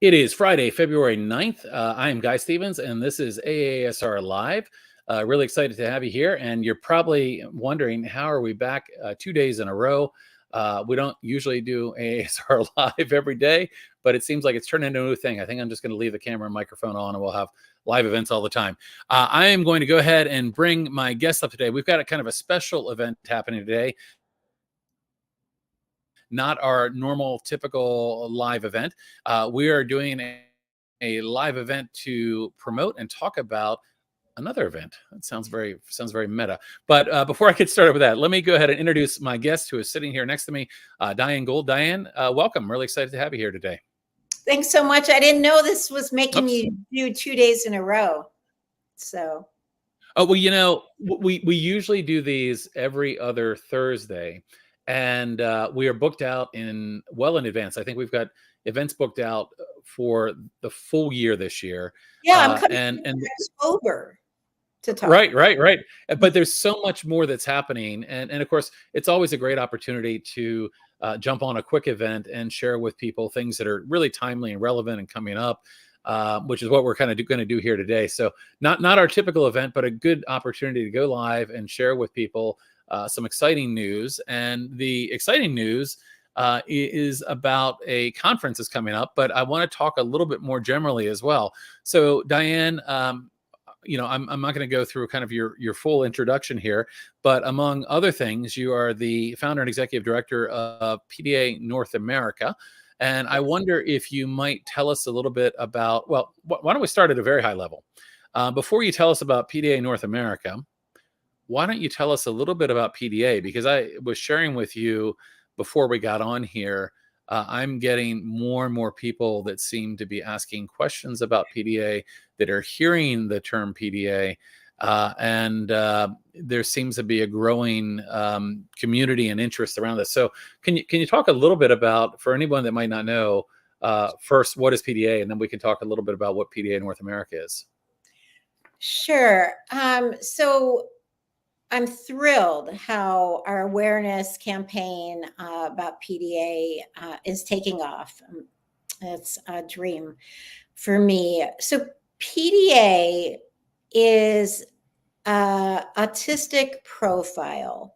It is Friday, February 9th. I am Guy Stevens, and this is AASR Live. Really excited to have you here. And you're probably wondering, how are we back 2 days in a row? We don't usually do AASR Live every day, but it seems like it's turned into a new thing. I think I'm just going to leave the camera and microphone on, and we'll have live events all the time. I am going to go ahead and bring my guest up today. We've got a kind of a special event happening today. Not our normal, typical live event. We are doing a live event to promote and talk about another event. That sounds very meta. But before I get started with that, let me go ahead and introduce my guest who is sitting here next to me, Diane Gould. Diane, welcome. Really excited to have you here today. Thanks so much. I didn't know this was making you do 2 days in a row. So. Oh, well, you know, we usually do these every other Thursday. And we are booked out in advance. I think we've got events booked out for the full year this year. Yeah, I'm coming in October to talk. Right. But there's so much more that's happening. And of course, it's always a great opportunity to jump on a quick event and share with people things that are really timely and relevant and coming up, which is what we're kind of going to do here today. So not our typical event, but a good opportunity to go live and share with people some exciting news. And the exciting news is about a conference that's coming up, but I want to talk a little bit more generally as well. So Diane, you know, I'm not going to go through kind of your full introduction here, but among other things, you are the founder and executive director of PDA North America. And I wonder if you might tell us a little bit about, well, why don't we start at a very high level? Before you tell us about PDA North America, why don't you tell us a little bit about PDA? Because I was sharing with you before we got on here, I'm getting more and more people that seem to be asking questions about PDA, that are hearing the term PDA, and there seems to be a growing community and interest around this. So can you talk a little bit about, for anyone that might not know, first, what is PDA, and then we can talk a little bit about what PDA North America is. Sure. So I'm thrilled how our awareness campaign about PDA is taking off. It's a dream for me. So PDA is autistic profile.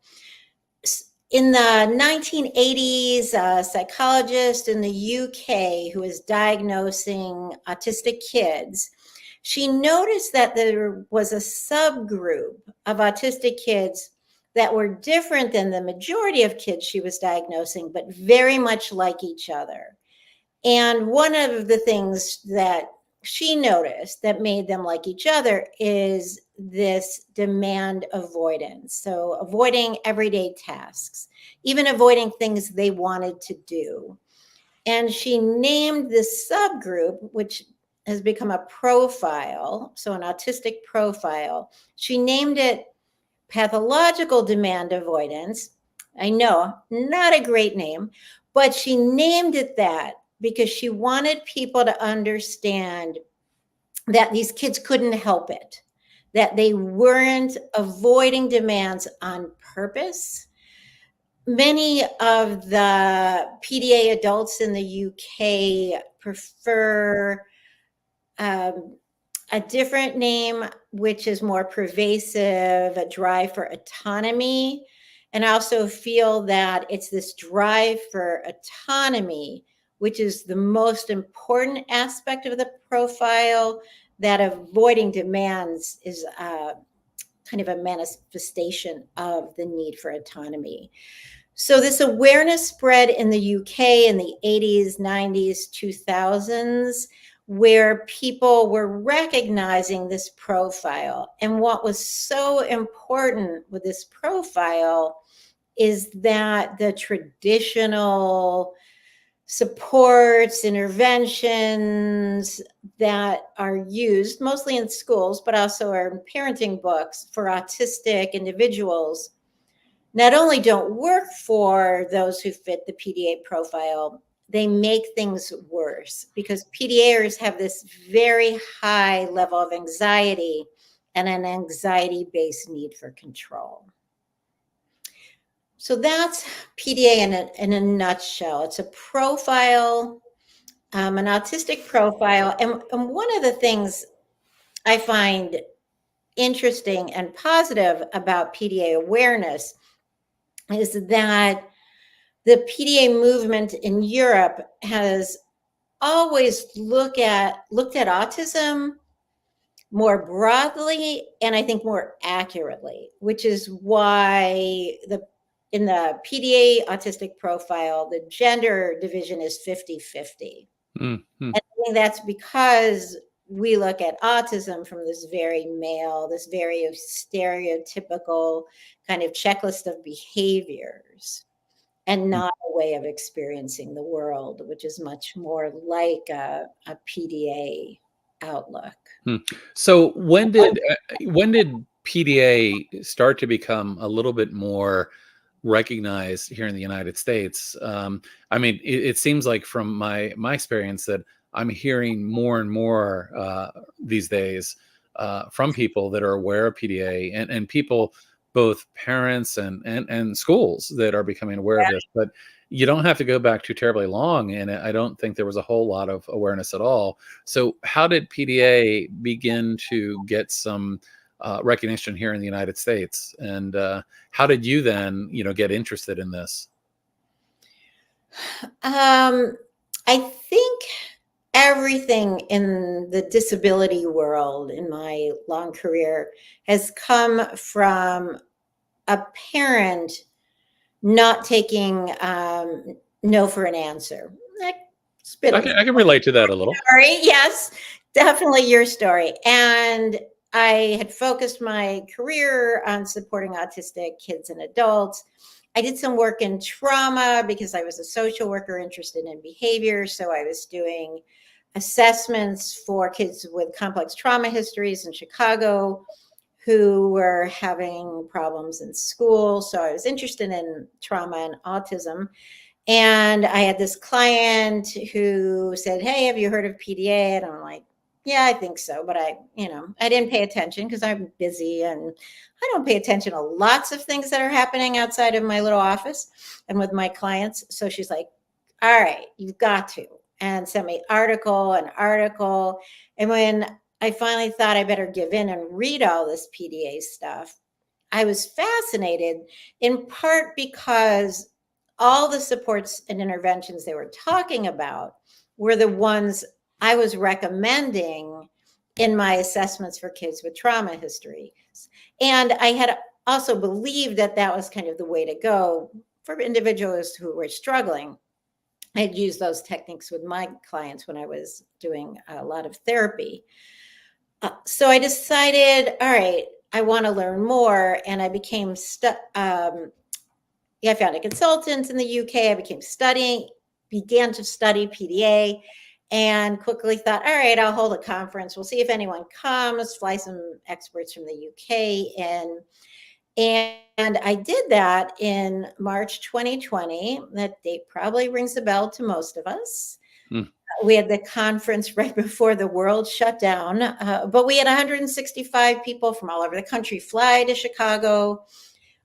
In the 1980s, a psychologist in the UK who was diagnosing autistic kids, she noticed that there was a subgroup of autistic kids that were different than the majority of kids she was diagnosing, but very much like each other. And one of the things that she noticed that made them like each other is this demand avoidance. So avoiding everyday tasks, even avoiding things they wanted to do. And she named this subgroup, which has become a profile, so an autistic profile. She named it pathological demand avoidance. I know, not a great name, but she named it that because she wanted people to understand that these kids couldn't help it, that they weren't avoiding demands on purpose. Many of the PDA adults in the UK prefer a different name, which is more pervasive, a drive for autonomy. And I also feel that it's this drive for autonomy, which is the most important aspect of the profile, that avoiding demands is kind of a manifestation of the need for autonomy. So this awareness spread in the UK in the 80s, 90s, 2000s, where people were recognizing this profile. And what was so important with this profile is that the traditional supports, interventions that are used mostly in schools, but also are in parenting books for autistic individuals, not only don't work for those who fit the PDA profile, they make things worse because PDAers have this very high level of anxiety and an anxiety-based need for control. So that's PDA in a nutshell. It's a profile an autistic profile. And one of the things I find interesting and positive about PDA awareness is that the PDA movement in Europe has always looked at autism more broadly and I think more accurately, which is why in the PDA autistic profile, the gender division is 50-50. And I think that's because we look at autism from this very male, this very stereotypical kind of checklist of behaviors, and not a way of experiencing the world, which is much more like a PDA outlook. So when did PDA start to become a little bit more recognized here in the United States? I mean, it seems like from my experience that I'm hearing more and more these days from people that are aware of PDA and people, both parents and schools that are becoming aware of this. But you don't have to go back too terribly long, and I don't think there was a whole lot of awareness at all. So how did PDA begin to get some recognition here in the United States? And how did you then, get interested in this? I think everything in the disability world in my long career has come from a parent not taking no for an answer. I can relate to that a little. Story. Yes, definitely your story. And I had focused my career on supporting autistic kids and adults. I did some work in trauma because I was a social worker interested in behavior. So I was doing assessments for kids with complex trauma histories in Chicago who were having problems in school. So I was interested in trauma and autism. And I had this client who said, "Hey, have you heard of PDA?" And I'm like, "Yeah, I think so." But I didn't pay attention because I'm busy and I don't pay attention to lots of things that are happening outside of my little office and with my clients. So she's like, "All right, you've got to," and sent me article. And when I finally thought I better give in and read all this PDA stuff, I was fascinated, in part because all the supports and interventions they were talking about were the ones I was recommending in my assessments for kids with trauma histories. And I had also believed that that was kind of the way to go for individuals who were struggling. I'd used those techniques with my clients when I was doing a lot of therapy. So I decided, all right, I want to learn more. And I became I found a consultant in the UK. I began to study PDA, and quickly thought, all right, I'll hold a conference. We'll see if anyone comes, fly some experts from the UK in. And I did that in March 2020. That date probably rings a bell to most of us. We had the conference right before the world shut down, but we had 165 people from all over the country fly to Chicago.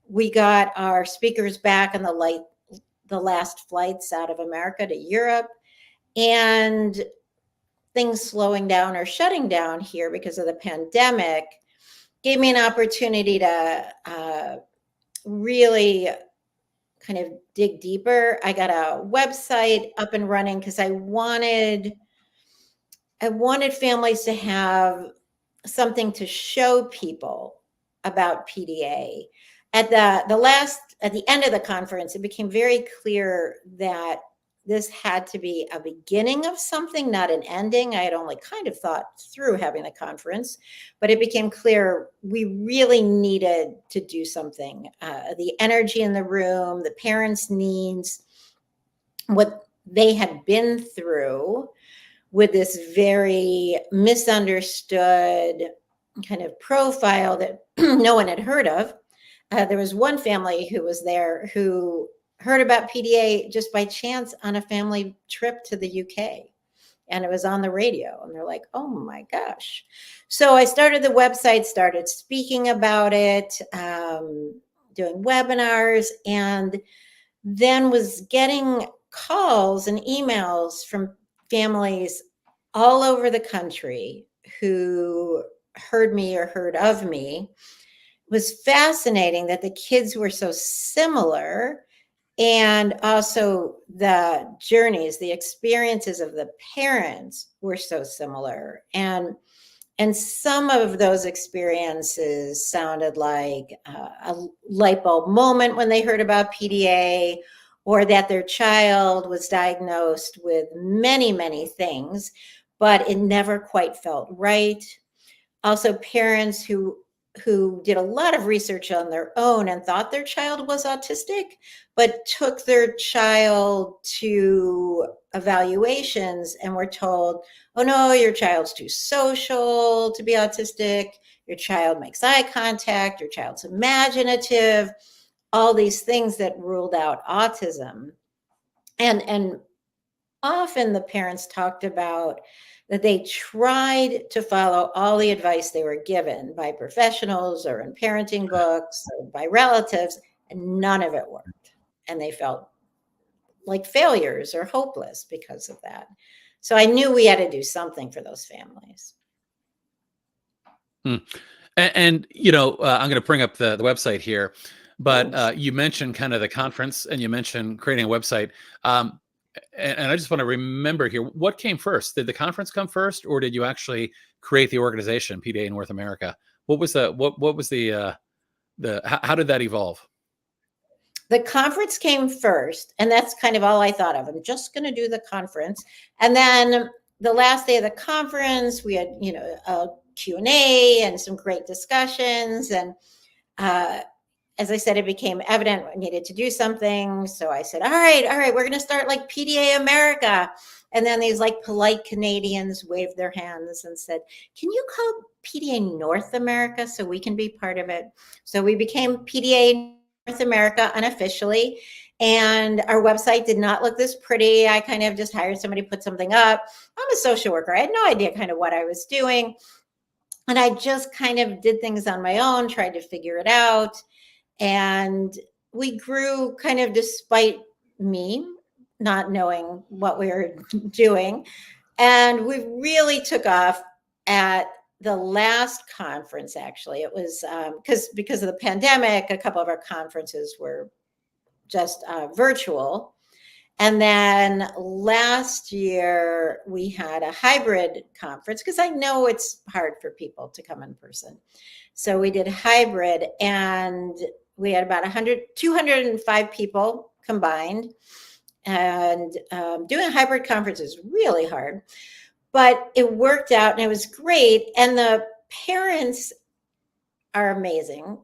We got our speakers back on the last flights out of America to Europe, and things slowing down or shutting down here because of the pandemic gave me an opportunity to really kind of dig deeper. I got a website up and running because I wanted families to have something to show people about PDA. At the end of the conference, it became very clear that this had to be a beginning of something, not an ending. I had only kind of thought through having the conference, but it became clear we really needed to do something. The energy in the room, the parents' needs, what they had been through with this very misunderstood kind of profile that no one had heard of. There was one family who was there who heard about PDA just by chance on a family trip to the UK. And it was on the radio. And they're like, oh my gosh. So I started the website, started speaking about it, doing webinars, and then was getting calls and emails from families all over the country who heard me or heard of me. It was fascinating that the kids were so similar, and also the journeys, the experiences of the parents were so similar. And some of those experiences sounded like a light bulb moment when they heard about PDA, or that their child was diagnosed with many, many things, but it never quite felt right. Also, parents who did a lot of research on their own and thought their child was autistic, but took their child to evaluations and were told, oh no, your child's too social to be autistic, your child makes eye contact, your child's imaginative, all these things that ruled out autism. And often the parents talked about that they tried to follow all the advice they were given by professionals or in parenting books or by relatives, and none of it worked. And they felt like failures or hopeless because of that. So I knew we had to do something for those families. And you know, I'm going to bring up the website here, but you mentioned kind of the conference, and you mentioned creating a website. And I just want to remember here, what came first? Did the conference come first, or did you actually create the organization, PDA North America? What was the how did that evolve? The conference came first, and that's kind of all I thought of. I'm just going to do the conference. And then the last day of the conference, we had, you know, a Q&A and some great discussions. And as I said, it became evident I needed to do something. So I said, all right, we're going to start like PDA America. And then these like polite Canadians waved their hands and said, can you call PDA North America so we can be part of it? So we became PDA North America unofficially. And our website did not look this pretty. I kind of just hired somebody to put something up. I'm a social worker. I had no idea kind of what I was doing. And I just kind of did things on my own, tried to figure it out. And we grew kind of despite me not knowing what we were doing. And we really took off at the last conference, actually. It was because of the pandemic, a couple of our conferences were just virtual. And then last year we had a hybrid conference because I know it's hard for people to come in person. So we did hybrid, and we had about 205 people combined. And doing a hybrid conference is really hard, but it worked out and it was great. And the parents are amazing.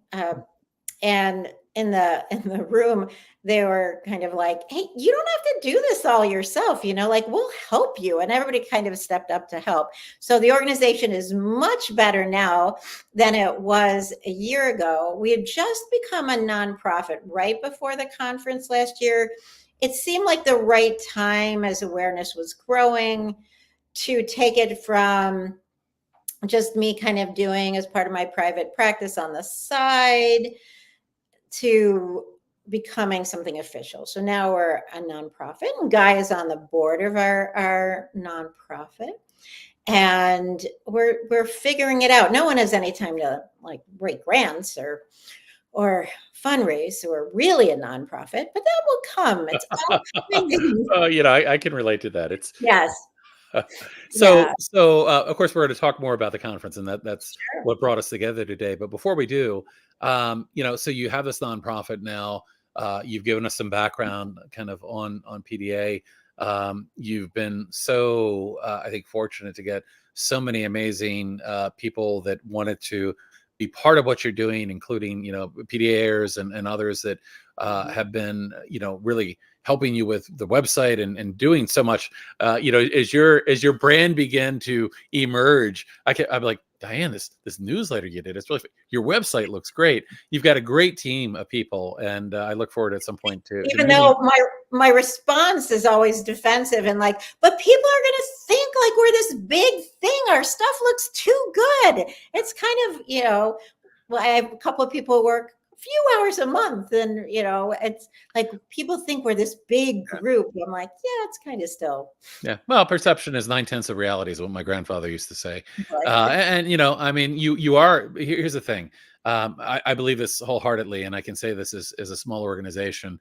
And in the room, they were kind of like, hey, you don't have to do this all yourself, you know, like we'll help you. And everybody kind of stepped up to help. So the organization is much better now than it was a year ago. We had just become a nonprofit right before the conference last year. It seemed like the right time, as awareness was growing, to take it from just me kind of doing as part of my private practice on the side to becoming something official. So now we're a nonprofit, and Guy is on the board of our nonprofit, and we're figuring it out. No one has any time to like write grants or fundraise. So we're really a nonprofit, but that will come. It's all coming. You know, I can relate to that. It's Yes. So of course we're going to talk more about the conference, and that's Sure. what brought us together today. But before we do, you know, so you have this nonprofit now. You've given us some background kind of on PDA. You've been so I think fortunate to get so many amazing people that wanted to be part of what you're doing, including, you know, PDAers and others that have been, you know, really helping you with the website and doing so much. You know, as your brand began to emerge, I'm like, Diane, this newsletter you did, it's really, your website looks great. You've got a great team of people, and I look forward at some point to even though my response is always defensive and like, but people are going to think like we're this big thing. Our stuff looks too good. It's kind of, you know, well, I have a couple of people who work few hours a month. And, you know, it's like people think we're this big group. I'm like, yeah, it's kind of still. Yeah. Well, perception is 9/10 of reality is what my grandfather used to say. Like, And, you know, I mean, you are, here's the thing. I believe this wholeheartedly, and I can say this as a small organization.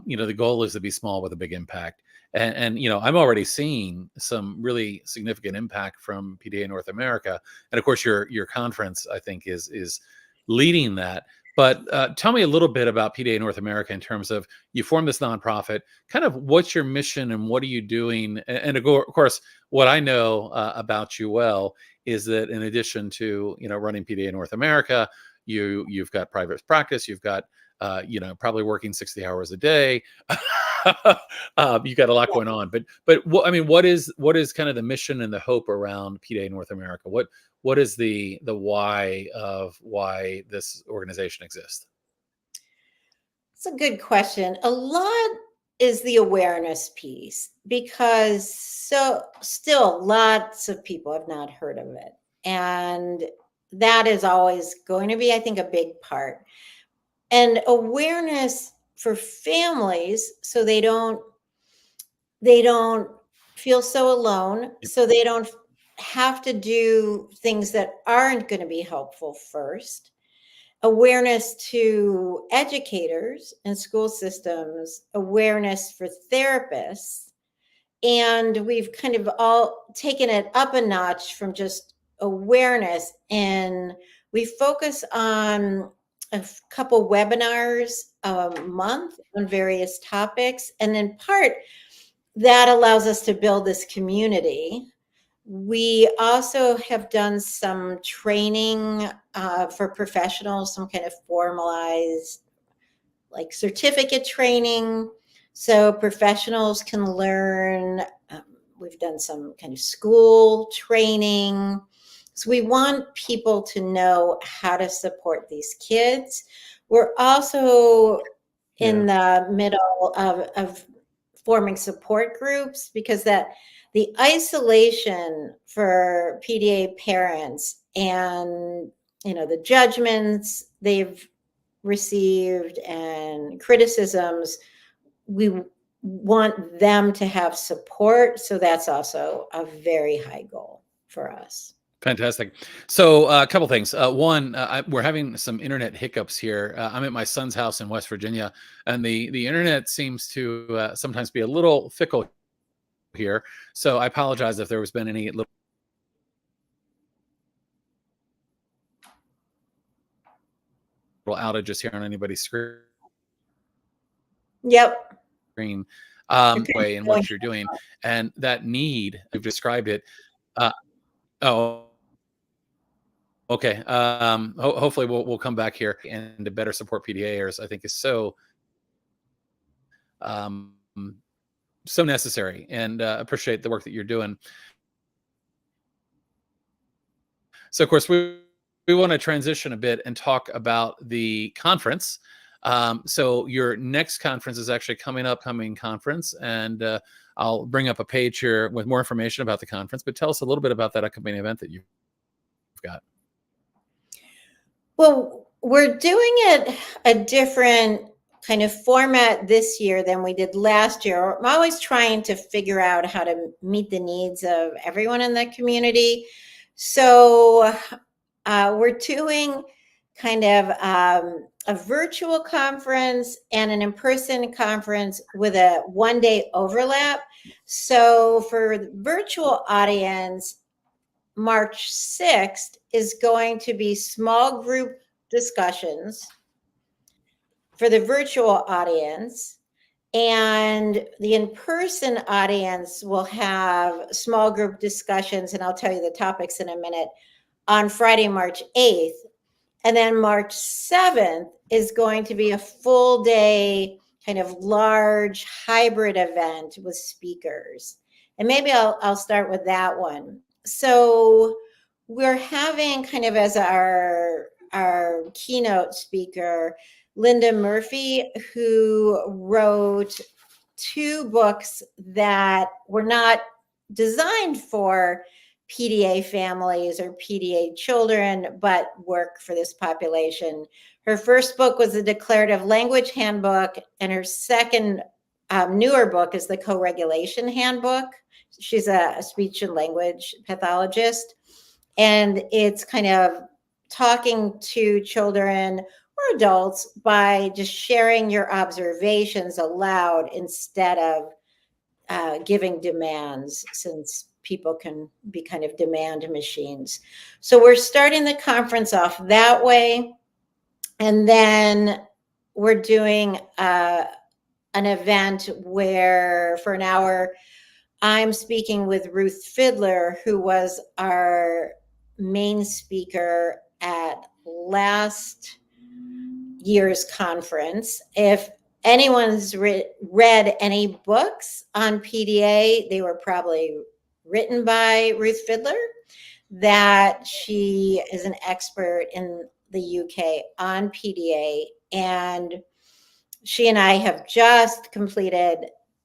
You know, the goal is to be small with a big impact. And you know, I'm already seeing some really significant impact from PDA North America. And of course, your conference, I think, is leading that. But tell me a little bit about PDA North America in terms of you formed this nonprofit. Kind of what's your mission and what are you doing? And of course, what I know about you well is that in addition to, you know, running PDA North America, you've got private practice, you've got you know, probably working 60 hours a day. You got a lot going on, but what, I mean, what is kind of the mission and the hope around PDA North America? What is the why of why this organization exists? it's a good question. A lot is the awareness piece because so still lots of people have not heard of it. And that is always going to be, I think, a big part. And awareness for families so they don't feel so alone, so they don't have to do things that aren't going to be helpful first. Awareness to educators and school systems, awareness for therapists. And we've kind of all taken it up a notch from just awareness. And we focus on a couple webinars a month on various topics. And in part, that allows us to build this community. We also have done some training for professionals, some kind of formalized like certificate training. So professionals can learn. We've done some kind of school training. So we want people to know how to support these kids. We're also in the middle of forming support groups because that the isolation for PDA parents and, you know, the judgments they've received and criticisms, we want them to have support. So that's also a very high goal for us. Fantastic. So a couple things. One, we're having some internet hiccups here. I'm at my son's house in West Virginia, and the internet seems to sometimes be a little fickle here. So I apologize if there has been any little outages here on anybody's screen. Yep. Way in what you're doing, and that need, you've described it. Oh, okay. Hopefully we'll come back here and to better support PDAers, I think is so so necessary, and appreciate the work that you're doing. So of course we want to transition a bit and talk about the conference. So your next conference is actually coming conference, and I'll bring up a page here with more information about the conference, but tell us a little bit about that upcoming event that you've got. Well, we're doing it a different kind of format this year than we did last year. I'm always trying to figure out how to meet the needs of everyone in the community. So we're doing kind of a virtual conference and an in-person conference with a one-day overlap. So for the virtual audience, March 6th is going to be small group discussions for the virtual audience, and the in-person audience will have small group discussions, and I'll tell you the topics in a minute, on Friday, March 8th. And then March 7th is going to be a full day, kind of large hybrid event with speakers. And maybe I'll start with that one. So we're having kind of as our keynote speaker, Linda Murphy, who wrote 2 books that were not designed for PDA families or PDA children, but work for this population. Her first book was the Declarative Language Handbook, and her second newer book is the Co-Regulation Handbook. She's a speech and language pathologist, and it's kind of talking to children or adults by just sharing your observations aloud instead of giving demands, since people can be kind of demand machines. So we're starting the conference off that way. And then we're doing an event where for an hour, I'm speaking with Ruth Fidler, who was our main speaker at last year's conference. If anyone's read any books on PDA, they were probably written by Ruth Fidler, that she is an expert in the UK on PDA. And she and I have just completed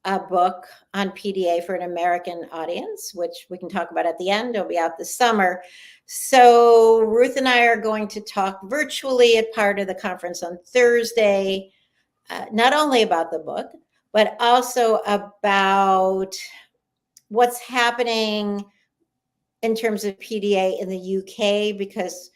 a book on PDA for an American audience, which we can talk about at the end. It'll be out this summer. So Ruth and I are going to talk virtually at part of the conference on Thursday, not only about the book, but also about what's happening in terms of PDA in the UK, because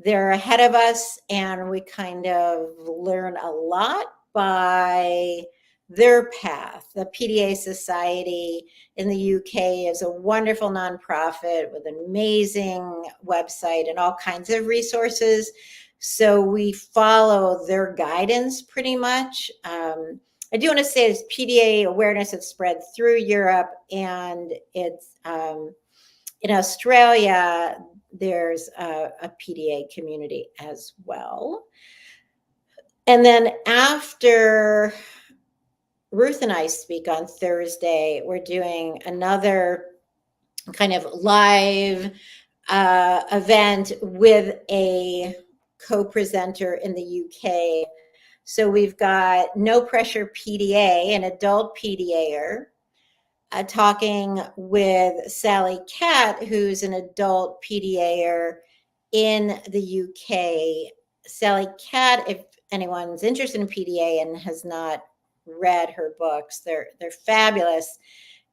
they're ahead of us and we kind of learn a lot by their path. The PDA Society in the UK is a wonderful nonprofit with an amazing website and all kinds of resources. So we follow their guidance pretty much. I do want to say this PDA awareness has spread through Europe, and it's in Australia, there's a PDA community as well. And then after Ruth and I speak on Thursday, we're doing another kind of live event with a co-presenter in the UK. So we've got No Pressure PDA, an adult PDAer, talking with Sally Catt, who's an adult PDAer in the UK. Sally Catt, if anyone's interested in PDA and has not read her books, they're fabulous.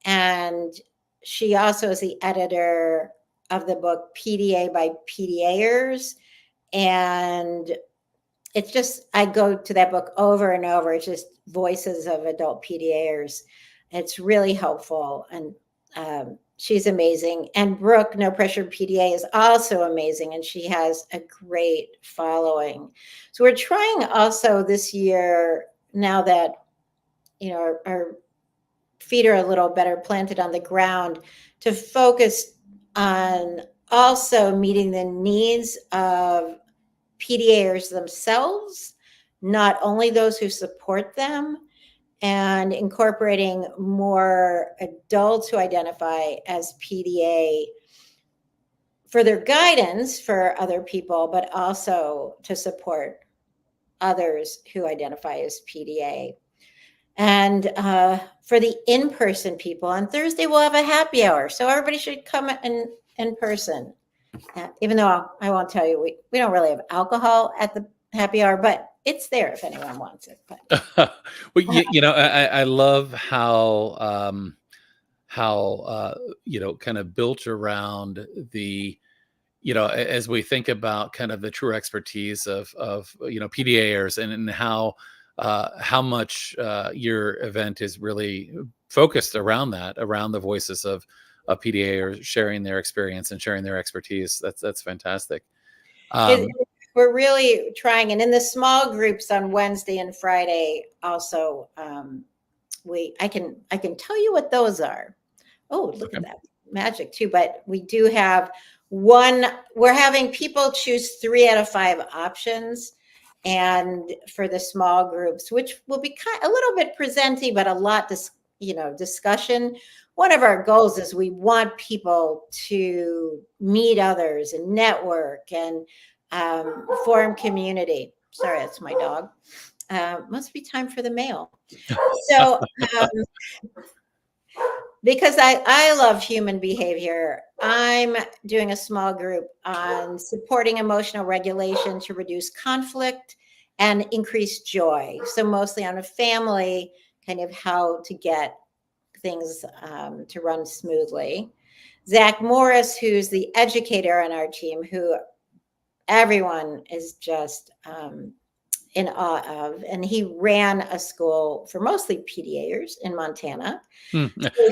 And she also is the editor of the book PDA by PDAers. And it's just, I go to that book over and over. It's just voices of adult PDAers. It's really helpful. And she's amazing. And Brook, No Pressure PDA, is also amazing. And she has a great following. So we're trying also this year, now that, you know, our feet are a little better planted on the ground, to focus on also meeting the needs of PDAers themselves, not only those who support them, and incorporating more adults who identify as PDA for their guidance for other people, but also to support others who identify as PDA. And for the in-person people, on Thursday, we'll have a happy hour. So everybody should come in person. Even though I won't tell you, we don't really have alcohol at the happy hour, but it's there if anyone wants it. But. Well, you know, I love how you know, kind of built around the, you know, as we think about kind of the true expertise of you know, PDAers, and how much your event is really focused around that, around the voices of PDAers sharing their experience and sharing their expertise. That's fantastic. We're really trying, and in the small groups on Wednesday and Friday, also, I can tell you what those are. Oh, look at that magic too! But we do have one. We're having people choose 3 out of 5 options, and for the small groups, which will be a little bit presenty, but a lot discussion. One of our goals is we want people to meet others and network and form community. Sorry, that's my dog. Must be time for the mail. So because I love human behavior. I'm doing a small group on supporting emotional regulation to reduce conflict and increase joy. So mostly on a family, kind of how to get things to run smoothly. Zach Morris, who's the educator on our team, who everyone is just in awe of, and he ran a school for mostly PDAers in Montana.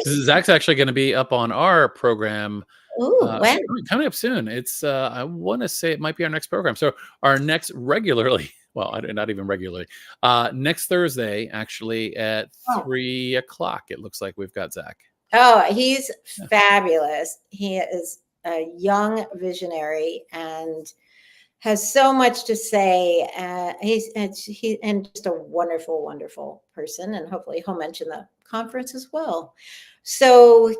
Zach's actually going to be up on our program. When? Coming up soon. It's I want to say it might be our next program. So our next regularly, well, not even regularly, next Thursday, actually at 3 o'clock. It looks like we've got Zach. Oh, he's fabulous. He is a young visionary and has so much to say. He's just a wonderful, wonderful person, and hopefully he'll mention the conference as well. So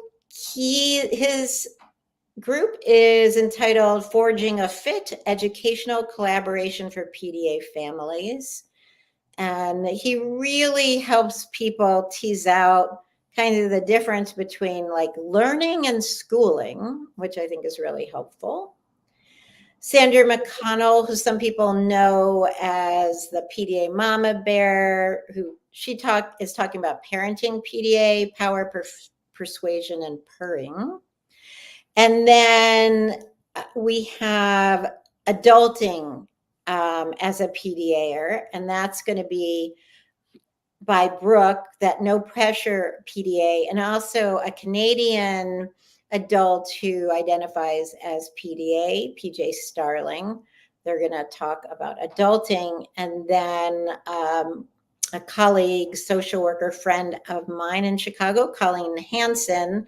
his group is entitled Forging a Fit, Educational Collaboration for PDA Families. And he really helps people tease out kind of the difference between like learning and schooling, which I think is really helpful. Sandra McConnell, who some people know as the PDA Mama Bear, who is talking about parenting PDA, power, persuasion, and purring. And then we have adulting as a PDAer, and that's going to be by Brook, that no pressure PDA, and also a Canadian adult who identifies as PDA, PJ Starling. They're going to talk about adulting. And then a colleague, social worker friend of mine in Chicago, Colleen Hanson,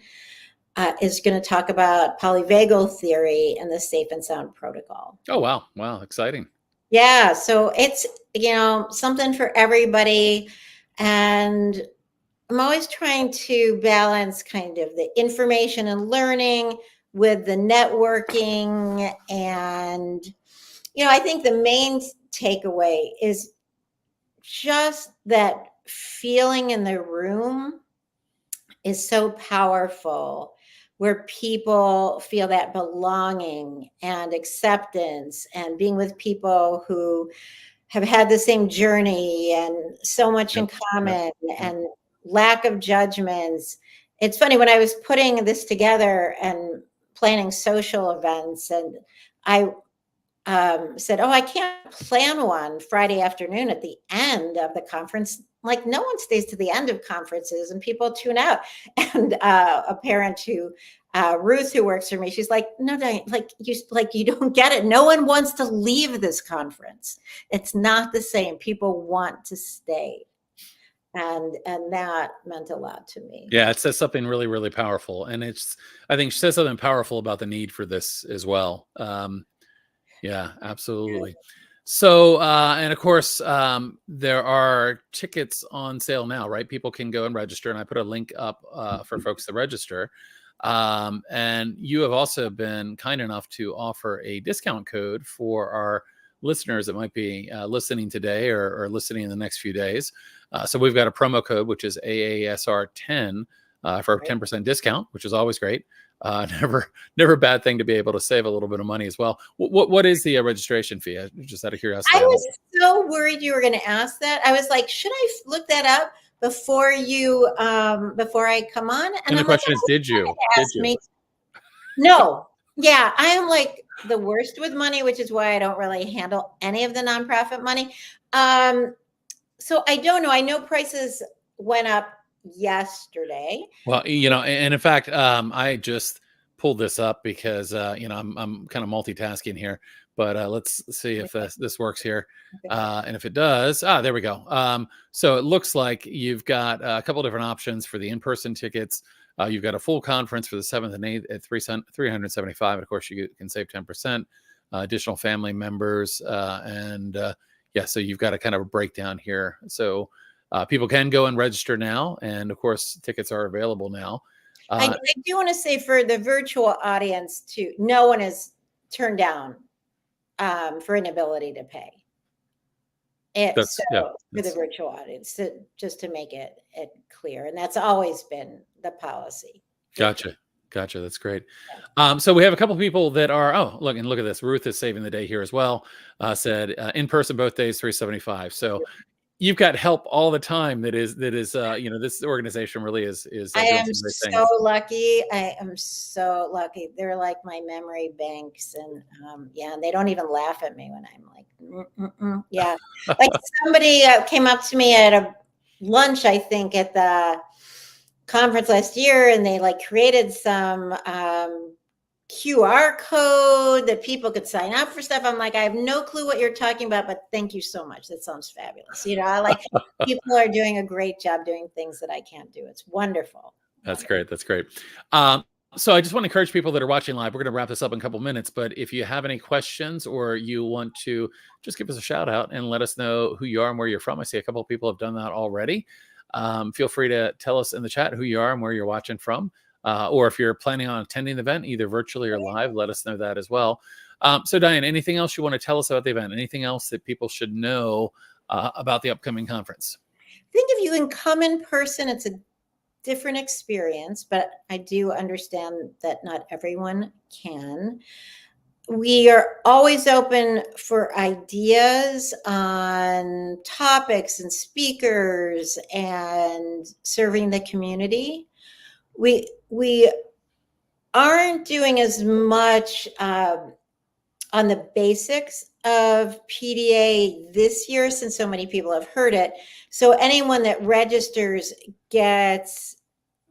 is going to talk about Polyvagal Theory and the Safe and Sound Protocol. Oh, wow. Wow. Exciting. Yeah. So it's, something for everybody. And I'm always trying to balance kind of the information and learning with the networking. And, I think the main takeaway is just that feeling in the room is so powerful, where people feel that belonging and acceptance and being with people who have had the same journey and so much in common and lack of judgments. It's funny, when I was putting this together and planning social events, and I said, I can't plan one Friday afternoon at the end of the conference. Like, no one stays to the end of conferences and people tune out. And a parent who, Ruth, who works for me, she's like, no, Diane, you don't get it. No one wants to leave this conference. It's not the same. People want to stay. And that meant a lot to me. Yeah, it says something really, really powerful. And I think it says something powerful about the need for this as well. Yeah, absolutely. So, and of course, there are tickets on sale now, right? People can go and register, and I put a link up for folks to register. And you have also been kind enough to offer a discount code for our listeners that might be listening today or listening in the next few days. So we've got a promo code, which is AASR10 for a 10% discount, which is always great. Never a bad thing to be able to save a little bit of money as well. What is the registration fee? Just out of curiosity. I was so worried you were going to ask that. I was like, should I look that up before I come on? And the question is, did you? Me? No. Yeah, I am like the worst with money, which is why I don't really handle any of the nonprofit money. So I don't know. I know prices went up yesterday. Well, and in fact, I just pulled this up because I'm kind of multitasking here, but let's see if this works here. And if it does, there we go. So it looks like you've got a couple different options for the in-person tickets. You've got a full conference for the 7th and 8th at $375. And of course, you can save 10%. Additional family members, so you've got a kind of a breakdown here. So people can go and register now, and of course, tickets are available now. I do want to say for the virtual audience too, no one is turned down for inability to pay. That's, So yeah, for the virtual audience, just to make it clear, and that's always been the policy. gotcha. Gotcha. That's great. So we have a couple people that are, look at this. Ruth is saving the day here as well. Said in person both days, 375. So you've got help all the time. That is, this organization really is I doing am some great so things. lucky. I am so lucky. They're like my memory banks, and and they don't even laugh at me when I'm like, yeah. Like somebody came up to me at a lunch, I think, at the conference last year, and they like created some QR code that people could sign up for stuff. I'm like, I have no clue what you're talking about, but thank you so much. That sounds fabulous. I like people are doing a great job doing things that I can't do. It's wonderful. That's great. That's great. So I just want to encourage people that are watching live. We're going to wrap this up in a couple minutes, but if you have any questions or you want to just give us a shout out and let us know who you are and where you're from. I see a couple of people have done that already. Feel free to tell us in the chat who you are and where you're watching from. Or if you're planning on attending the event, either virtually or live, let us know that as well. So Diane, anything else you want to tell us about the event? Anything else that people should know about the upcoming conference? I think if you can come in person, it's a different experience, but I do understand that not everyone can. We are always open for ideas on topics and speakers and serving the community. We aren't doing as much on the basics of PDA this year since so many people have heard it. So anyone that registers gets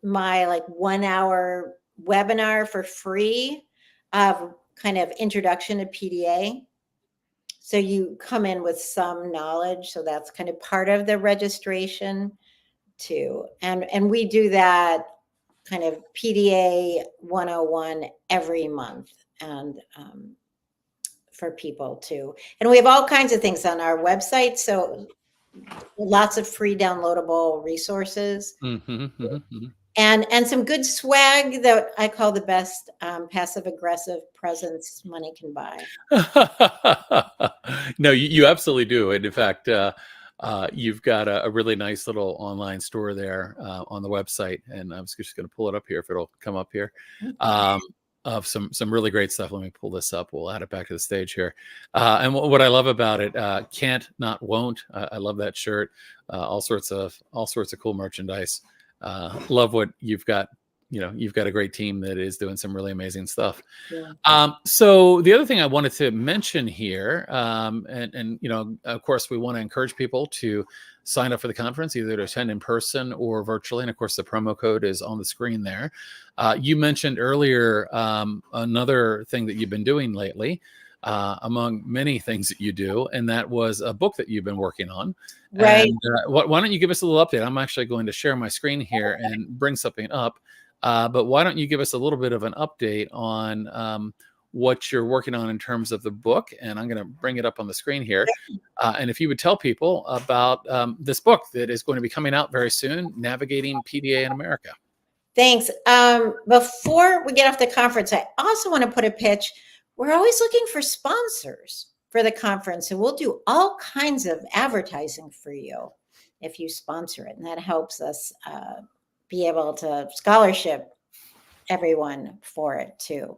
my like 1 hour webinar for free of kind of introduction to PDA. So you come in with some knowledge. So that's kind of part of the registration too. And we do that kind of PDA 101 every month. And for people too. And we have all kinds of things on our website. So lots of free downloadable resources. And some good swag that I call the best passive aggressive presents money can buy. No, you absolutely do. And in fact, you've got a really nice little online store there on the website. And I was just going to pull it up here if it'll come up here. Of some really great stuff. Let me pull this up. We'll add it back to the stage here. And what I love about it, can't not won't. I love that shirt. All sorts of cool merchandise. Love what you've got. You've got a great team that is doing some really amazing stuff. Yeah. So the other thing I wanted to mention here, and of course, we want to encourage people to sign up for the conference, either to attend in person or virtually. And of course, the promo code is on the screen there. You mentioned earlier another thing that you've been doing lately, among many things that you do, and that was a book that you've been working on. Right. And, why don't you give us a little update? I'm actually going to share my screen here and bring something up. But why don't you give us a little bit of an update on what you're working on in terms of the book? And I'm going to bring it up on the screen here. And if you would tell people about this book that is going to be coming out very soon, Navigating PDA in America. Thanks. Before we get off the conference, I also want to put a pitch. We're always looking for sponsors for the conference, and we'll do all kinds of advertising for you if you sponsor it. And that helps us be able to scholarship everyone for it too.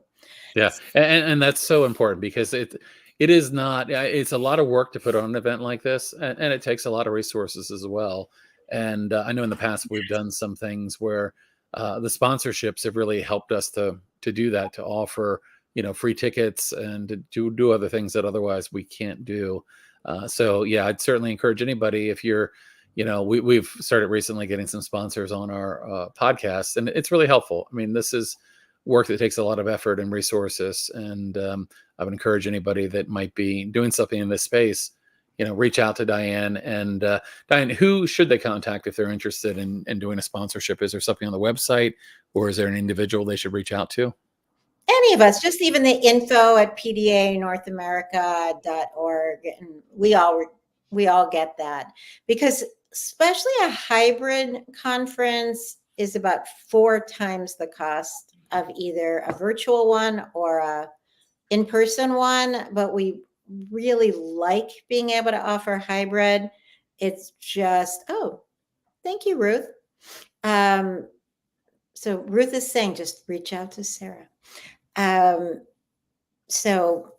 Yeah, and that's so important because it is not. It's a lot of work to put on an event like this, and it takes a lot of resources as well. And I know in the past we've done some things where the sponsorships have really helped us to do that, to offer free tickets and to do other things that otherwise we can't do. So yeah, I'd certainly encourage anybody if you're. We've started recently getting some sponsors on our podcast, and it's really helpful. I mean, this is work that takes a lot of effort and resources, and I would encourage anybody that might be doing something in this space, reach out to Diane. And Diane, who should they contact if they're interested in doing a sponsorship? Is there something on the website, or is there an individual they should reach out to? Any of us, just even the info at PDA North America.org, and we all get that, because especially a hybrid conference is about 4 times the cost of either a virtual one or a in-person one. But we really like being able to offer hybrid. It's just, oh, thank you, Ruth. So Ruth is saying, just reach out to Sarah. So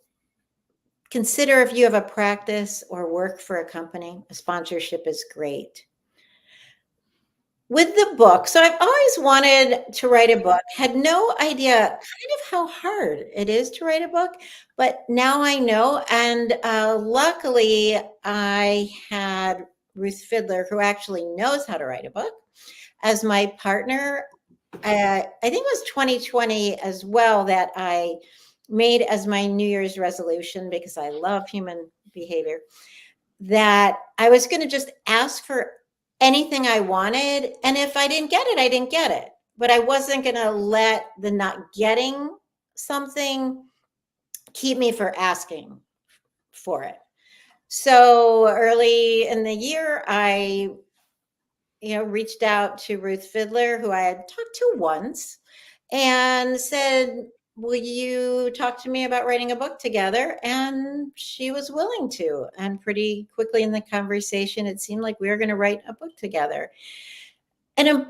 consider if you have a practice or work for a company, a sponsorship is great. With the book, so I've always wanted to write a book, had no idea kind of how hard it is to write a book, but now I know. And luckily, I had Ruth Fidler, who actually knows how to write a book, as my partner. I think it was 2020 as well that I made as my New Year's resolution, because I love human behavior, that I was going to just ask for anything I wanted. And if I didn't get it, I didn't get it. But I wasn't going to let the not getting something keep me from asking for it. So early in the year, I reached out to Ruth Fidler, who I had talked to once, and said, will you talk to me about writing a book together? And she was willing to. And pretty quickly in the conversation, it seemed like we were going to write a book together. And in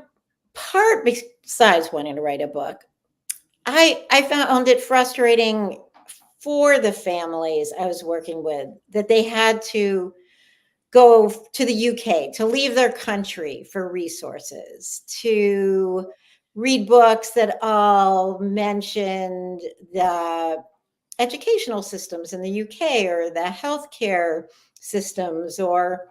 part, besides wanting to write a book, I found it frustrating for the families I was working with that they had to go to the UK, to leave their country for resources, to read books that all mentioned the educational systems in the UK or the healthcare systems, or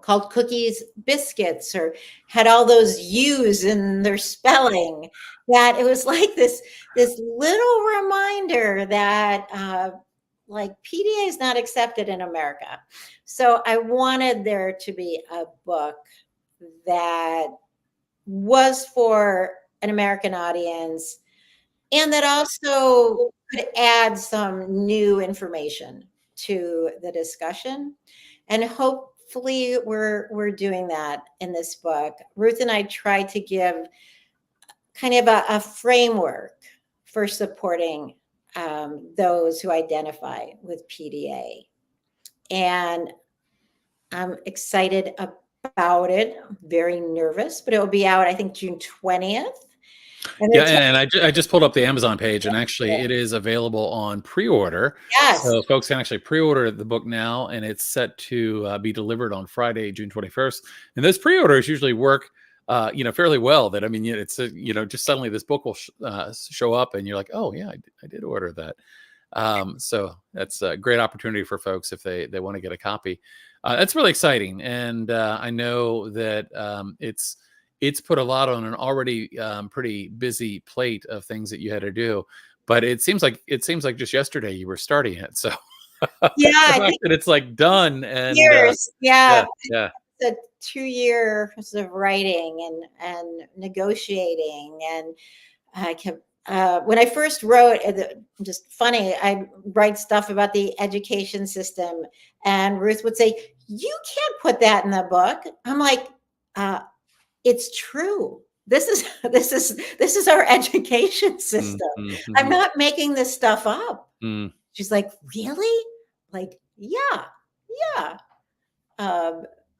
called cookies biscuits, or had all those U's in their spelling, that it was like this little reminder that like PDA is not accepted in America. So I wanted there to be a book that was for an American audience, and that also could add some new information to the discussion. And hopefully we're doing that in this book. Ruth and I tried to give kind of a framework for supporting those who identify with PDA. And I'm excited about it. I'm very nervous, but it will be out, I think, June 20th. Yeah, and I just pulled up the Amazon page, and actually it is available on pre-order. Yes. So folks can actually pre-order the book now, and it's set to be delivered on Friday, June 21st. And those pre-orders usually work fairly well. That, I mean, it's just suddenly this book will show up, and you're like, oh yeah, I did order that. So that's a great opportunity for folks if they want to get a copy. That's really exciting, and I know that it's put a lot on an already pretty busy plate of things that you had to do. But it seems like just yesterday you were starting it. So yeah, the fact that it's like done and years, yeah. It's a 2 years of writing and negotiating, and I kept. When I first wrote, just funny, I'd write stuff about the education system, and Ruth would say, "You can't put that in the book." I'm like, "It's true. This is our education system. Mm-hmm. I'm not making this stuff up." Mm. She's like, "Really?" Like, yeah.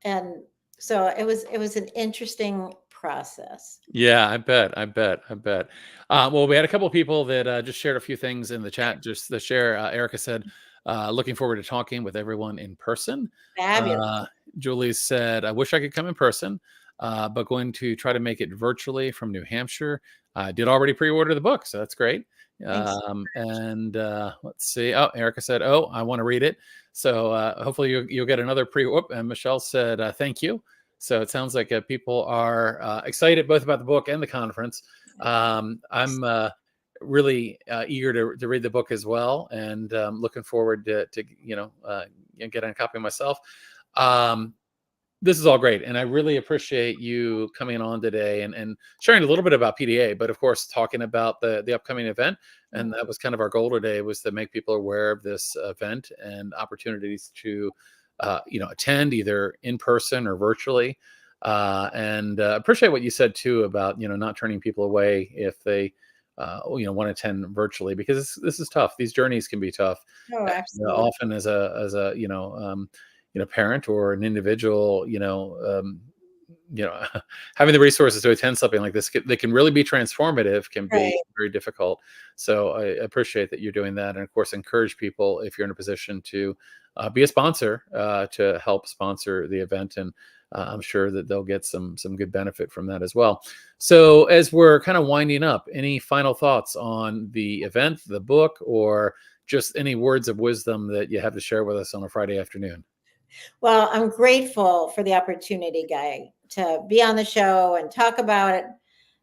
And so it was an interesting process. Yeah, I bet. Well, we had a couple of people that just shared a few things in the chat. Just to share, Erica said, looking forward to talking with everyone in person. Fabulous. Julie said, I wish I could come in person, but going to try to make it virtually from New Hampshire. I did already pre-order the book, so that's great. And let's see. Oh, Erica said, oh, I want to read it. So hopefully you'll get another and Michelle said, thank you. So it sounds like people are excited both about the book and the conference. I'm really eager to read the book as well, and looking forward to getting a copy myself. This is all great, and I really appreciate you coming on today and sharing a little bit about PDA, but of course talking about the upcoming event. And that was kind of our goal today, was to make people aware of this event and opportunities to attend either in person or virtually. And appreciate what you said too about not turning people away if they want to attend virtually, because this is tough. These journeys can be tough. Oh, And, absolutely. often as a parent or an individual, having the resources to attend something like this that can really be transformative can be Right. very difficult. So I appreciate that you're doing that, and of course encourage people, if you're in a position to be a sponsor, to help sponsor the event, and I'm sure that they'll get some good benefit from that as well. So as we're kind of winding up, any final thoughts on the event, the book, or just any words of wisdom that you have to share with us on a Friday afternoon? Well, I'm grateful for the opportunity, Guy, to be on the show and talk about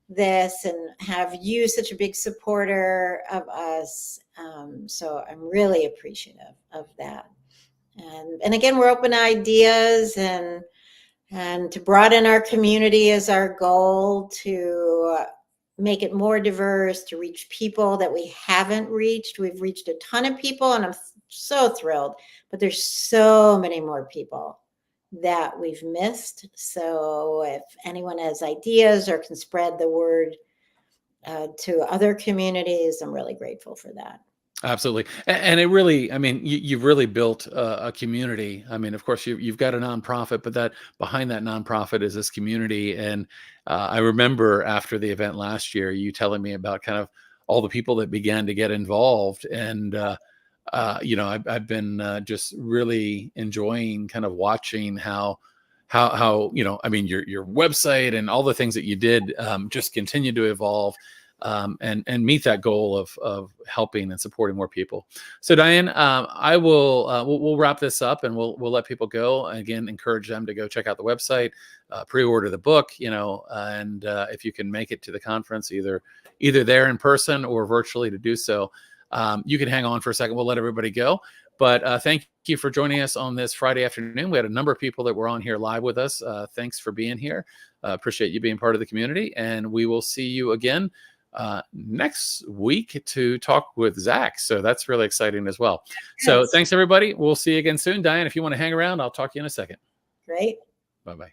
this and have you such a big supporter of us. So I'm really appreciative of that. And again, we're open to ideas, and to broaden our community is our goal, to make it more diverse, to reach people that we haven't reached. We've reached a ton of people, and I'm so thrilled, but there's so many more people that we've missed. So if anyone has ideas or can spread the word to other communities, I'm really grateful for that. Absolutely. And it really, I mean, you've really built a community. I mean, of course, you've got a nonprofit, but that behind that nonprofit is this community. And I remember after the event last year, you telling me about kind of all the people that began to get involved. And, I've been just really enjoying kind of watching how I mean, your website and all the things that you did just continue to evolve, and meet that goal of helping and supporting more people. So Diane, I will we'll wrap this up, and we'll let people go. Again, encourage them to go check out the website, pre-order the book, and if you can make it to the conference, either there in person or virtually, to do so. You can hang on for a second. We'll let everybody go. But thank you for joining us on this Friday afternoon. We had a number of people that were on here live with us. Thanks for being here. Appreciate you being part of the community. And we will see you again next week to talk with Zach. So that's really exciting as well. So Yes. thanks, everybody. We'll see you again soon. Diane, if you want to hang around, I'll talk to you in a second. Great. Bye-bye.